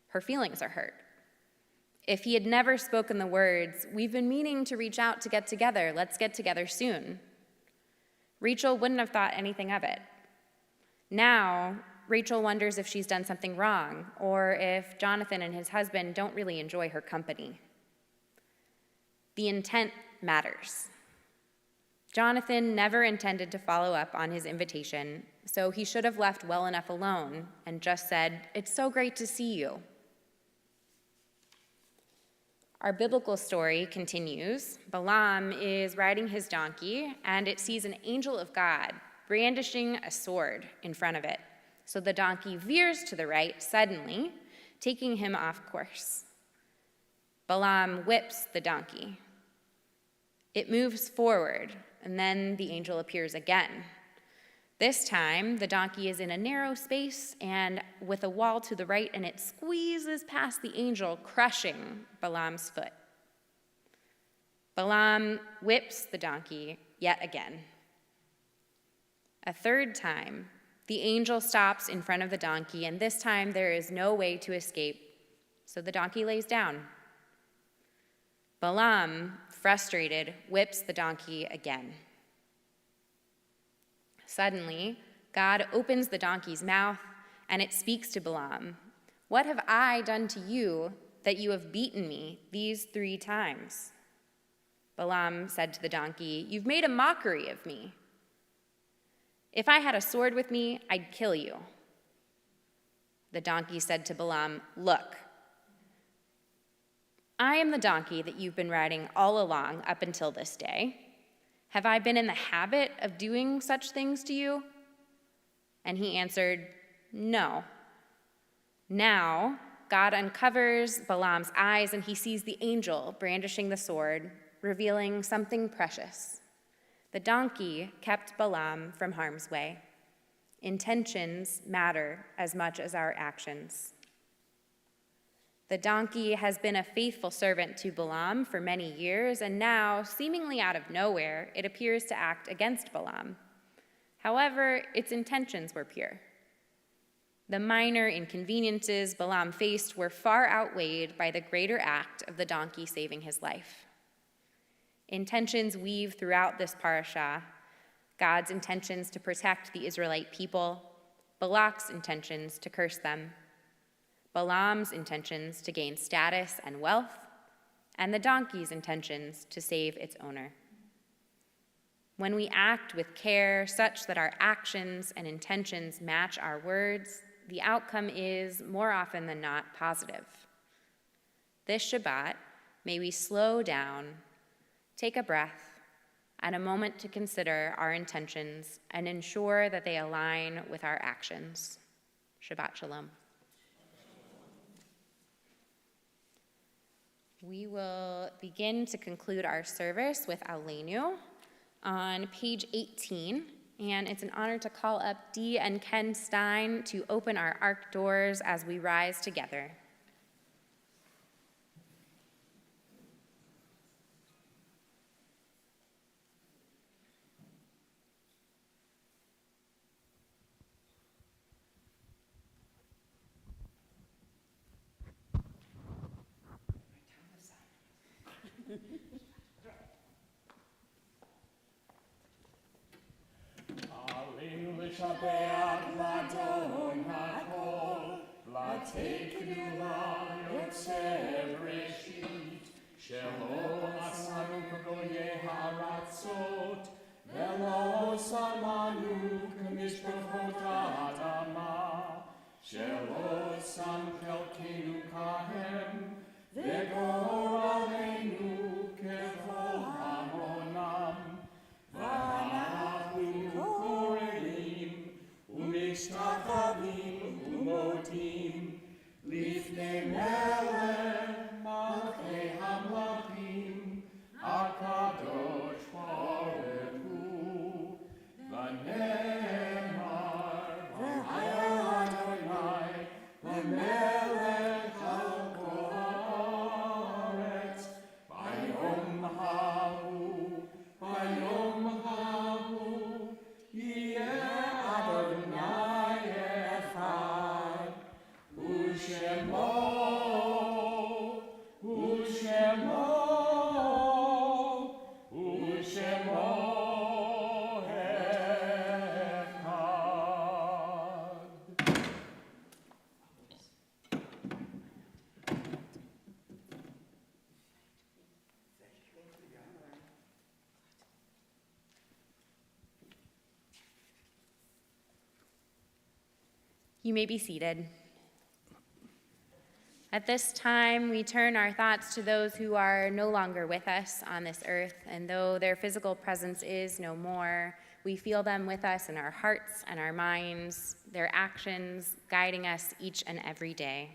Her feelings are hurt. If he had never spoken the words, "We've been meaning to reach out to get together, let's get together soon," Rachel wouldn't have thought anything of it. Now, Rachel wonders if she's done something wrong, or if Jonathan and his husband don't really enjoy her company. The intent matters. Jonathan never intended to follow up on his invitation, so he should have left well enough alone and just said, "It's so great to see you." Our biblical story continues. Balaam is riding his donkey, and it sees an angel of God brandishing a sword in front of it. So the donkey veers to the right suddenly, taking him off course. Balaam whips the donkey. It moves forward, and then the angel appears again. This time, the donkey is in a narrow space and with a wall to the right, and it squeezes past the angel, crushing Balaam's foot. Balaam whips the donkey yet again. A third time, the angel stops in front of the donkey, and this time there is no way to escape, so the donkey lays down. Balaam, frustrated, whips the donkey again. Suddenly, God opens the donkey's mouth, and it speaks to Balaam. "What have I done to you that you have beaten me these 3 times?" Balaam said to the donkey, "You've made a mockery of me. If I had a sword with me, I'd kill you." The donkey said to Balaam, "Look, I am the donkey that you've been riding all along up until this day. Have I been in the habit of doing such things to you?" And he answered, "No." Now, God uncovers Balaam's eyes, and he sees the angel brandishing the sword, revealing something precious. The donkey kept Balaam from harm's way. Intentions matter as much as our actions. The donkey has been a faithful servant to Balaam for many years, and now, seemingly out of nowhere, it appears to act against Balaam. However, its intentions were pure. The minor inconveniences Balaam faced were far outweighed by the greater act of the donkey saving his life. Intentions weave throughout this parashah: God's intentions to protect the Israelite people, Balak's intentions to curse them, Balaam's intentions to gain status and wealth, and the donkey's intentions to save its owner. When we act with care such that our actions and intentions match our words, the outcome is, more often than not, positive. This Shabbat, may we slow down, take a breath, and a moment to consider our intentions and ensure that they align with our actions. Shabbat Shalom. We will begin to conclude our service with Aleinu on page 18, and it's an honor to call up Dee and Ken Stein to open our ark doors as we rise together. Aleinu Shabbat Ladon Hakol, Latekula Yotzer Reshit, Shelo Asanu Kagoye Haratzot, Velo Samanu Kamishpachot Adama, Shelo Sam Chelkenu Kahem, Vegor Aleinu Kechol Hamonam, V'anachnu korelim u'mishtachavim u'modim lifnei melech malchei hamlachim HaKadosh Baruch Hu v'ne'emar v'hayel Adonai You may be seated. At this time, we turn our thoughts to those who are no longer with us on this earth, and though their physical presence is no more, we feel them with us in our hearts and our minds, their actions guiding us each and every day.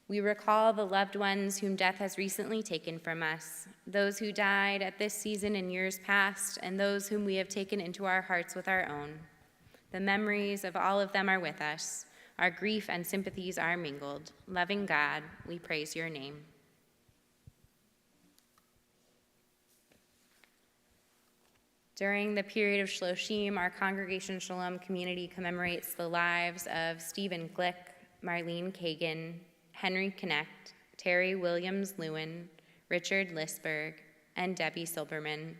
We recall the loved ones whom death has recently taken from us, those who died at this season in years past, and those whom we have taken into our hearts with our own. The memories of all of them are with us. Our grief and sympathies are mingled. Loving God, we praise your name. During the period of Shloshim, our Congregation Shalom community commemorates the lives of Stephen Glick, Marlene Kagan, Henry Connect, Terry Williams-Lewin, Richard Lisberg, and Debbie Silberman.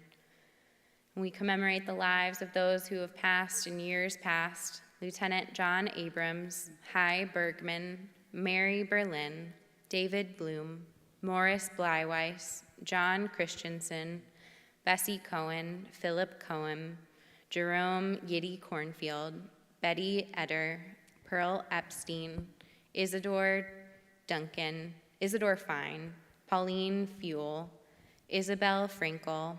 We commemorate the lives of those who have passed in years past: Lieutenant John Abrams, Hy Bergman, Mary Berlin, David Bloom, Morris Bleiweiss, John Christensen, Bessie Cohen, Philip Cohen, Jerome Yiddy Cornfield, Betty Eder, Pearl Epstein, Isidore Duncan, Isidore Fine, Pauline Fuel, Isabel Frankel,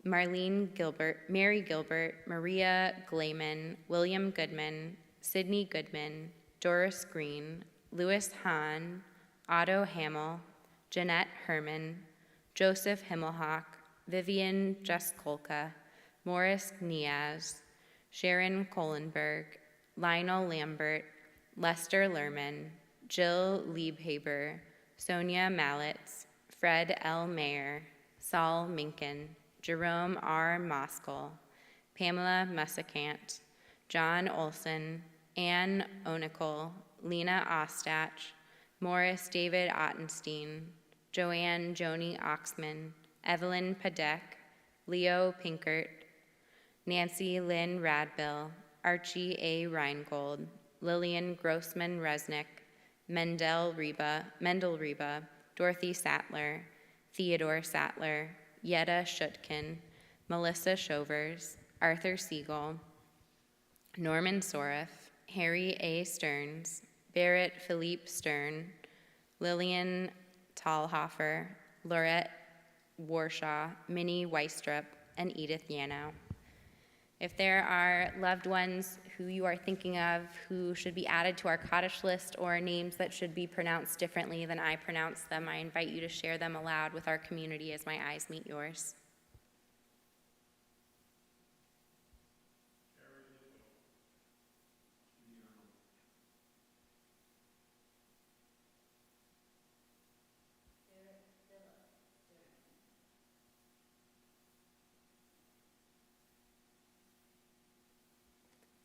Marlene Gilbert, Mary Gilbert, Maria Glayman, William Goodman, Sidney Goodman, Doris Green, Louis Hahn, Otto Hamill, Jeanette Herman, Joseph Himmelhock, Vivian Jeskolka, Morris Niaz, Sharon Kohlenberg, Lionel Lambert, Lester Lerman, Jill Liebhaber, Sonia Mallitz, Fred L. Mayer, Saul Minkin, Jerome R. Moskal, Pamela Mussikant, John Olson, Ann Onickel, Lena Ostach, Morris David Ottenstein, Joanne Joni Oxman, Evelyn Padek, Leo Pinkert, Nancy Lynn Radbill, Archie A. Reingold, Lillian Grossman Resnick, Mendel Reba, Dorothy Sattler, Theodore Sattler, Yetta Schutkin, Melissa Shovers, Arthur Siegel, Norman Soroff, Harry A. Stearns, Barrett Philippe Stern, Lillian Talhofer, Laurette Warshaw, Minnie Weistrup, and Edith Yanow. If there are loved ones who you are thinking of who should be added to our Kaddish list, or names that should be pronounced differently than I pronounce them, I invite you to share them aloud with our community as my eyes meet yours.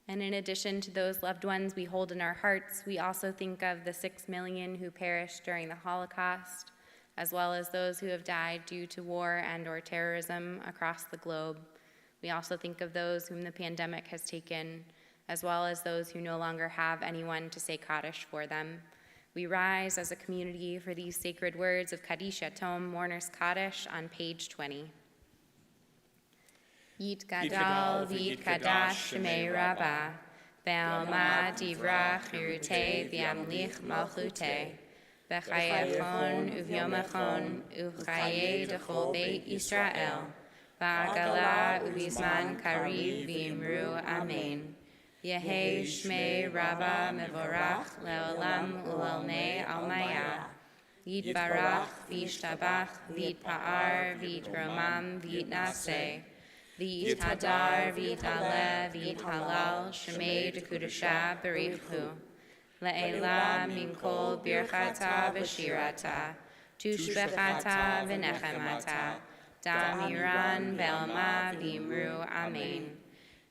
And in addition to those loved ones we hold in our hearts, we also think of the 6 million who perished during the Holocaust, as well as those who have died due to war and/or terrorism across the globe. We also think of those whom the pandemic has taken, as well as those who no longer have anyone to say Kaddish for them. We rise as a community for these sacred words of Kaddish Yatom, Mourner's Kaddish, on page 20. Yit gadal v'yit kadash shemei rabbah, be'alma divrach hirutei v'yamlich malchutei, b'chayachon uvyomachon u'chayei d'chol beit Yisrael, ba'agala u'bizman kariv v'imru amen. Yehei shmei rabbah mevorach le'olam u'l'olnei almaya. Yitbarach v'yishtabach v'yitpa'ar v'yitromam v'yitnaseh. V'yithadar, v'yitale, v'yithalal, shemei d'kudasha b'richu. Le'ela min kol birchata v'shirata, tushbechata v'nechemata, damiran be'alma v'imru amen.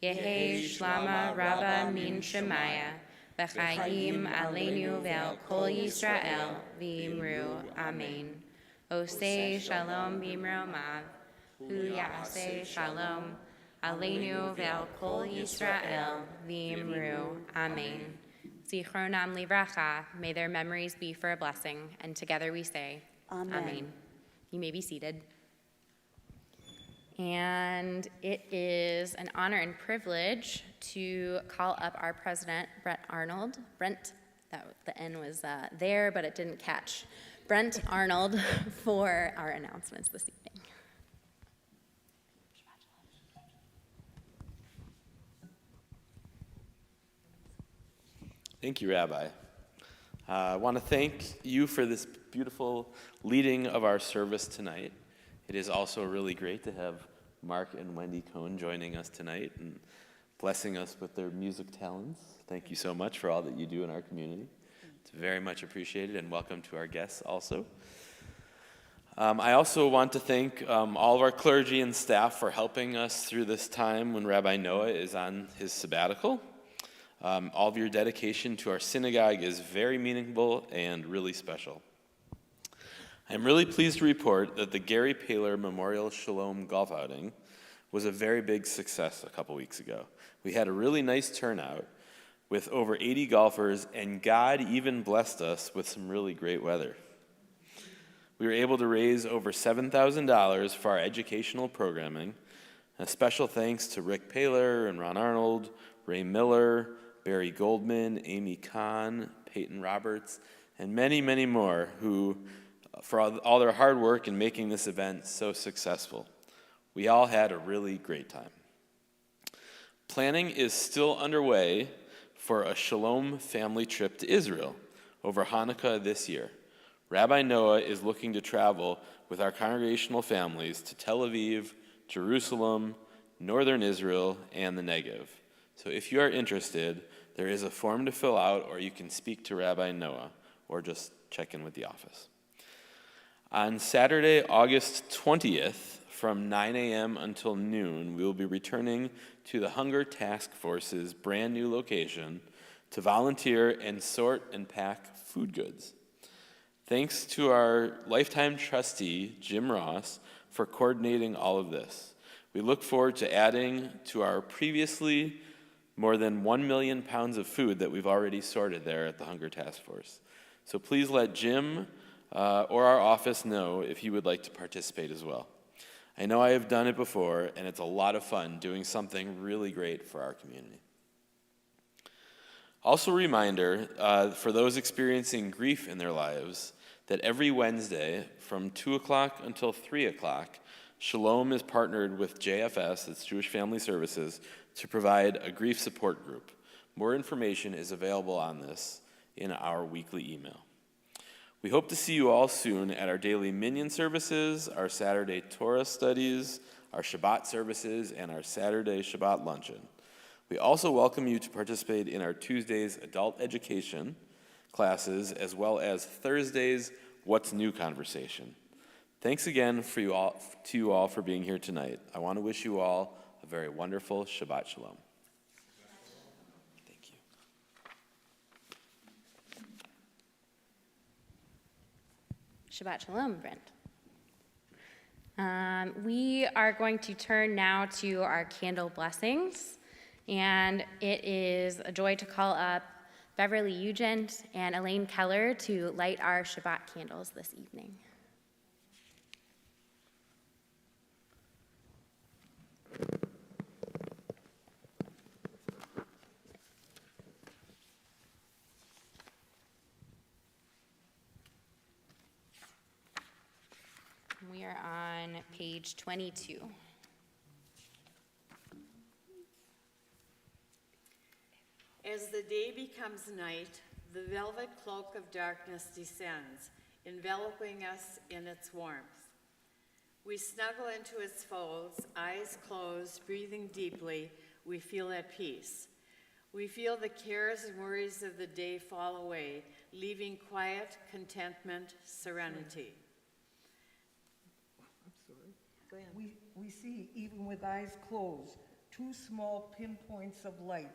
Yehei shlama rabba min shemaya, b'chayim aleinu ve'al kol Yisrael v'imru amen. Osei shalom b'imromav. Hu ya'aseh shalom, aleinu ve'al kol Yisrael v'imru. Amen. Zichronam livracha, may their memories be for a blessing, and together we say, Amen. You may be seated. And it is an honor and privilege to call up our president, Brent, the N was there, but it didn't catch. Brent Arnold for our announcements this evening. Thank you, Rabbi. I want to thank you for this beautiful leading of our service tonight. It is also really great to have Mark and Wendy Cohn joining us tonight and blessing us with their music talents. Thank you so much for all that you do in our community. It's very much appreciated, and welcome to our guests also. I also want to thank all of our clergy and staff for helping us through this time when Rabbi Noah is on his sabbatical. All of your dedication to our synagogue is very meaningful and really special. I'm really pleased to report that the Gary Paler Memorial Shalom golf outing was a very big success a couple weeks ago. We had a really nice turnout with over 80 golfers, and God even blessed us with some really great weather. We were able to raise over $7,000 for our educational programming. A special thanks to Rick Paler and Ron Arnold, Ray Miller, Barry Goldman, Amy Kahn, Peyton Roberts, and many, many more who, for all their hard work in making this event so successful. We all had a really great time. Planning is still underway for a Shalom family trip to Israel over Hanukkah this year. Rabbi Noah is looking to travel with our congregational families to Tel Aviv, Jerusalem, northern Israel, and the Negev. So if you are interested, there is a form to fill out, or you can speak to Rabbi Noah, or just check in with the office. On Saturday, August 20th, from 9 a.m. until noon, we will be returning to the Hunger Task Force's brand new location to volunteer and sort and pack food goods. Thanks to our lifetime trustee, Jim Ross, for coordinating all of this. We look forward to adding to our previously more than 1 million pounds of food that we've already sorted there at the Hunger Task Force. So please let Jim or our office know if you would like to participate as well. I know I have done it before, and it's a lot of fun doing something really great for our community. Also a reminder, for those experiencing grief in their lives, that every Wednesday from 2 o'clock until 3 o'clock, Shalom is partnered with JFS, that's Jewish Family Services, to provide a grief support group. More information is available on this in our weekly email. We hope to see you all soon at our daily Minyan services, our Saturday Torah studies, our Shabbat services, and our Saturday Shabbat luncheon. We also welcome you to participate in our Tuesdays adult education classes, as well as Thursdays What's New conversation. Thanks again to you all for being here tonight. I want to wish you all a very wonderful Shabbat Shalom. Thank you. Shabbat Shalom, Brent. We are going to turn now to our candle blessings, and it is a joy to call up Beverly Ugent and Elaine Keller to light our Shabbat candles this evening. We are on page 22. As the day becomes night, the velvet cloak of darkness descends, enveloping us in its warmth. We snuggle into its folds, eyes closed, breathing deeply, we feel at peace. We feel the cares and worries of the day fall away, leaving quiet, contentment, serenity. We see, even with eyes closed, two small pinpoints of light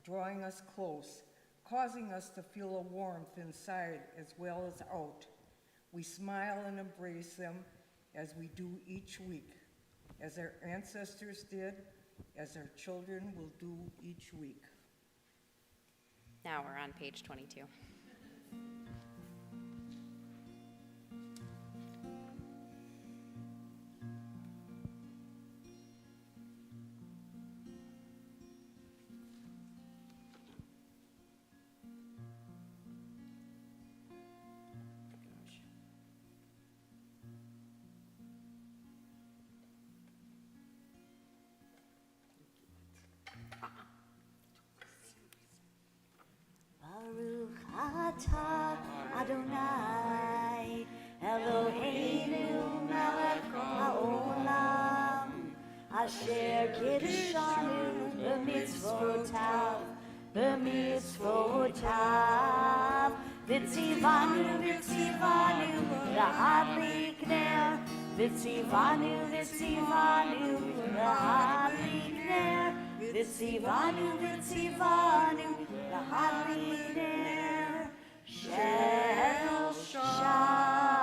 drawing us close, causing us to feel a warmth inside as well as out. We smile and embrace them as we do each week, as our ancestors did, as our children will do each week. Now we're on page 22. ata Adonai Eloheinu melech haolam asher kiddushanu b'mitzvotav Vitzivanu lahadlik ner Vitzivanu lahadlik ner Vitzivanu lahadlik ner Shel Shabbat.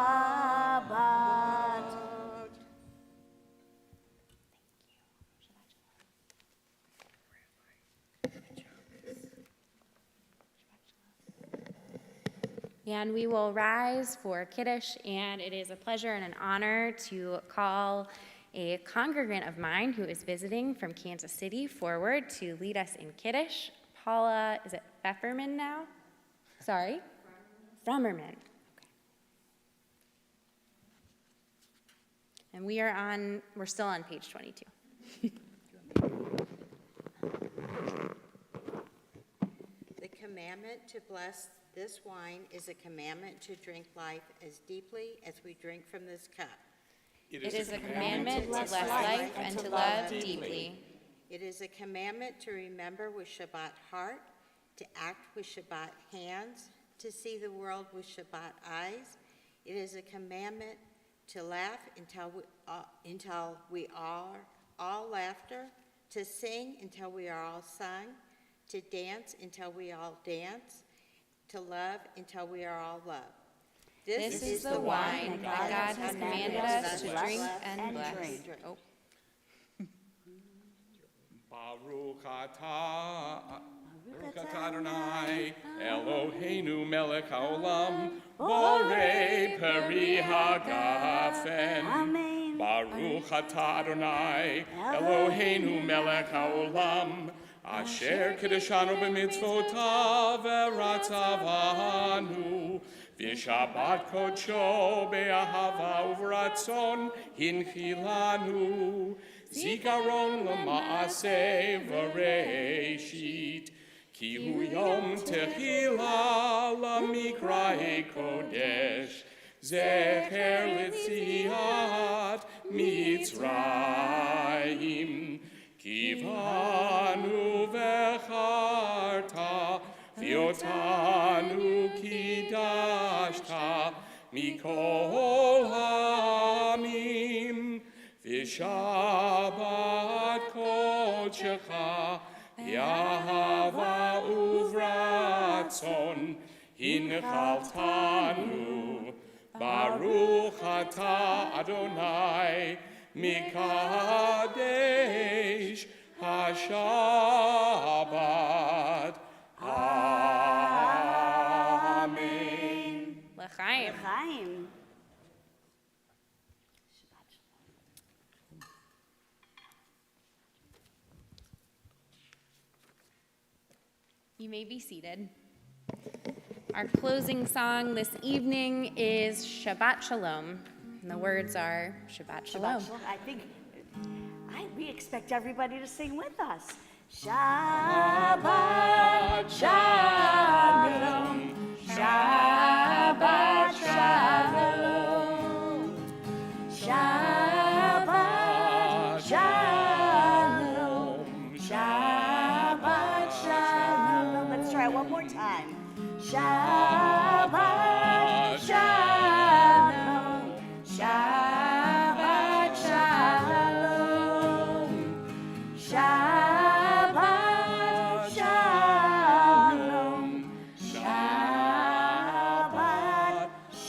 And we will rise for Kiddush, and it is a pleasure and an honor to call a congregant of mine who is visiting from Kansas City forward to lead us in Kiddush. Paula, is it Pfefferman now? Sorry? Frommerman. Okay. And we're still on page 22. The commandment to bless this wine is a commandment to drink life as deeply as we drink from this cup. It is a commandment to bless life and to love deeply. It is a commandment to remember with Shabbat heart, to act with Shabbat hands, to see the world with Shabbat eyes. It is a commandment to laugh until we are all laughter, to sing until we are all sung, to dance until we all dance, to love until we are all loved. This is the wine that God has commanded us to drink and bless. Oh. Baruch atah Adonai, Eloheinu melech haolam, borei peri hagafen. Baruch atah Adonai, Eloheinu melech haolam, asher kiddushanu b'mitzvotav v'ratzavanu, v'shabbat kodsho be'ahava uvratzon hinchilanu, zikaron l'maaseh v'reishit, ki hu yom tehila l'mikra'e kodesh, zecher l'tziat Mitzrayim, kivanu v'charta, v'yotanu kidashta, mikol ha'amim, v'shabbat kodshecha, v'ahava uvratzon, hinchaltanu, Baruch atah Adonai, Mikadesh HaShabbat. Amen. L'chaim. Chaim. You may be seated. Our closing song this evening is Shabbat Shalom. And the words are Shabbat Shalom. I think we expect everybody to sing with us. Shabbat Shalom, Shabbat Shalom, Shabbat Shalom, Shabbat Shalom. Let's try it one more time. Shabbat Shalom, Shabbat Shalom, Shabbat Shalom, Shabbat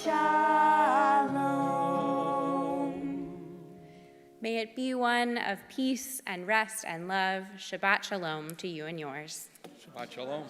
Shalom. May it be one of peace and rest and love. Shabbat Shalom to you and yours. Shabbat Shalom.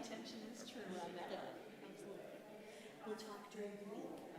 intention is true on that. Absolutely. We'll talk during the week.